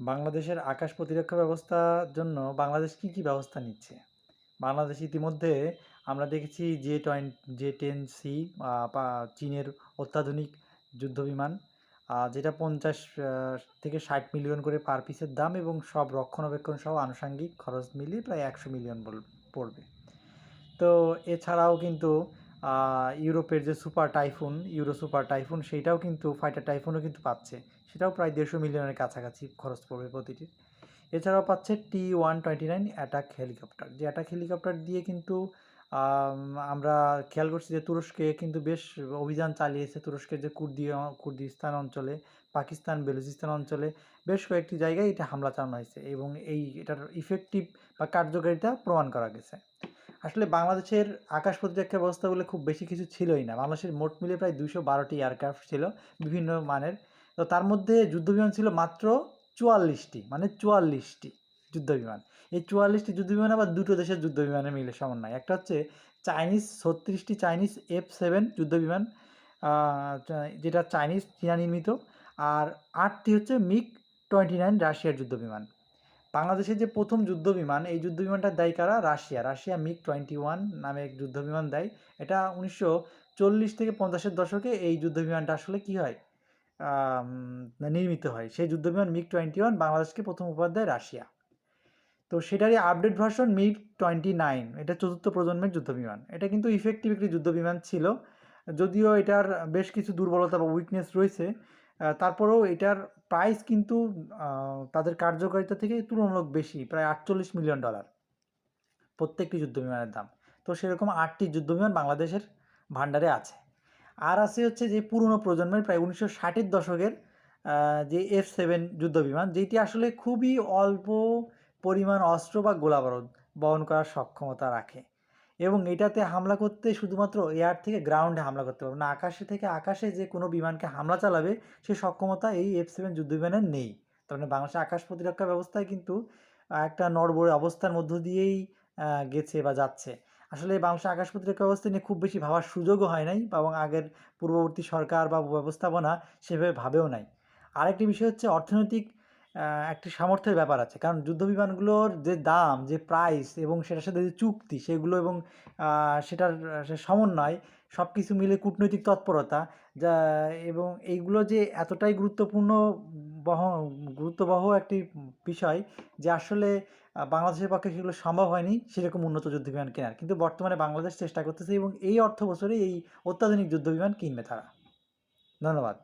বাংলাদেশের আকাশ প্রতিরক্ষা ব্যবস্থার জন্য বাংলাদেশ কী ব্যবস্থা নিচ্ছে? বাংলাদেশ ইতিমধ্যে আমরা দেখেছি জে-10 সি বা চীনের অত্যাধুনিক যুদ্ধবিমান, যেটা ৫০ থেকে ৬০ মিলিয়ন করে পার পিসের দাম এবং সব রক্ষণাবেক্ষণ সহ আনুষঙ্গিক খরচ মিলিয়ে প্রায় ১০০ মিলিয়ন পড়বে। তো এছাড়াও কিন্তু ইউরোপের যে ইউরো সুপার টাইফুন সেইটাও কিন্তু ফাইটার টাইফুনও কিন্তু পাচ্ছে। সেটাও প্রায় ১৫০ মিলিয়নের কাছাকাছি খরচ পড়বে প্রতিটি। এছাড়াও পাচ্ছে T-129 অ্যাটাক হেলিকপ্টার, যে অ্যাটাক হেলিকপ্টার দিয়ে কিন্তু আমরা খেয়াল করছি যে তুরস্কে কিন্তু বেশ অভিযান চালিয়েছে। তুরস্কের যে কুর্দিস্তান অঞ্চলে, পাকিস্তান বেলুচিস্তান অঞ্চলে বেশ কয়েকটি জায়গায় এটা হামলা চালানো হয়েছে এবং এটার ইফেক্টিভ বা কার্যকারিতা প্রমাণ করা গেছে। আসলে বাংলাদেশের আকাশ প্রতিরক্ষা ব্যবস্থাগুলো খুব বেশি কিছু ছিলই না। বাংলাদেশের মোট মিলে প্রায় ২১২টি এয়ারক্রাফট ছিল বিভিন্ন মানের। তো তার মধ্যে যুদ্ধবিমান ছিল মাত্র ৪৪টি, মানে ৪৪টি যুদ্ধবিমান। এই ৪৪টি যুদ্ধবিমান আবার দুটো দেশের যুদ্ধবিমানের মিলে সমন্বয়। একটা হচ্ছে ৩৬টি চাইনিজ F-7 যুদ্ধবিমান, যেটা চীনা নির্মিত, আর ৮টি হচ্ছে MiG-29 রাশিয়ার যুদ্ধবিমান। বাংলাদেশের যে প্রথম যুদ্ধবিমান, এই যুদ্ধবিমানটার দেয় কারা? রাশিয়া MiG-21 নামে এক যুদ্ধবিমান দেয়। এটা ১৯৪০ থেকে 50-এর দশকে এই যুদ্ধবিমানটা আসলে কী হয়, নির্মিত হয়। সেই যুদ্ধবিমান MiG-21 বাংলাদেশকে প্রথম উপহার দেয় রাশিয়া। তো সেটারই আপডেট ভার্সন MiG-29, এটা ৪র্থ প্রজন্মের যুদ্ধবিমান। এটা কিন্তু ইফেক্টিভ একটি যুদ্ধবিমান ছিল, যদিও এটার বেশ কিছু দুর্বলতা বা উইকনেস রয়েছে। তারপরেও এটার প্রাইস কিন্তু তাদের কার্যকারিতা থেকে তুলনামূলক বেশি, প্রায় $৪৮ মিলিয়ন প্রত্যেকটি যুদ্ধবিমানের দাম। তো সেরকম ৮টি যুদ্ধবিমান বাংলাদেশের ভাণ্ডারে আছে। আর আছে হচ্ছে যে পুরনো প্রজন্মের প্রায় ১৯৬০-এর দশকের যে F-7 যুদ্ধবিমান, যেটি আসলে খুবই অল্প পরিমাণ অস্ত্র বা গোলাবারুদ বহন করার সক্ষমতা রাখে এবং এটাতে হামলা করতে শুধুমাত্র এয়ার থেকে গ্রাউন্ডে হামলা করতে পারবে না, আকাশে থেকে আকাশে যে কোনো বিমানকে হামলা চালাবে সে সক্ষমতা এই F-7 যুদ্ধবিমানের নেই। তার মানে বাংলাদেশের আকাশ প্রতিরক্ষা ব্যবস্থায় কিন্তু একটা নড়বড়ে অবস্থার মধ্য দিয়েই গেছে বা যাচ্ছে। আসলে বাংলাদেশের আকাশ প্রতিরক্ষা ব্যবস্থা নিয়ে খুব বেশি ভাবার সুযোগও হয় নাই এবং আগের পূর্ববর্তী সরকার বা ব্যবস্থাপনা সেভাবে ভাবেও নাই। আরেকটি বিষয় হচ্ছে অর্থনৈতিক একটি সামর্থ্যের ব্যাপার আছে। কারণ যুদ্ধবিমানগুলোর যে দাম, যে প্রাইস এবং সেটার সাথে যে চুক্তি সেগুলো এবং সেটার সমন্বয় সব কিছু মিলে কূটনৈতিক তৎপরতা যা এবং এইগুলো যে এতটাই গুরুত্ববহ একটি বিষয় যে আসলে বাংলাদেশের পক্ষে সেগুলো সম্ভব হয়নি সেরকম উন্নত যুদ্ধবিমান কেনার। কিন্তু বর্তমানে বাংলাদেশ চেষ্টা করতেছে এবং এই অর্থবছরে এই অত্যাধুনিক যুদ্ধবিমান কিনবে তারা। ধন্যবাদ।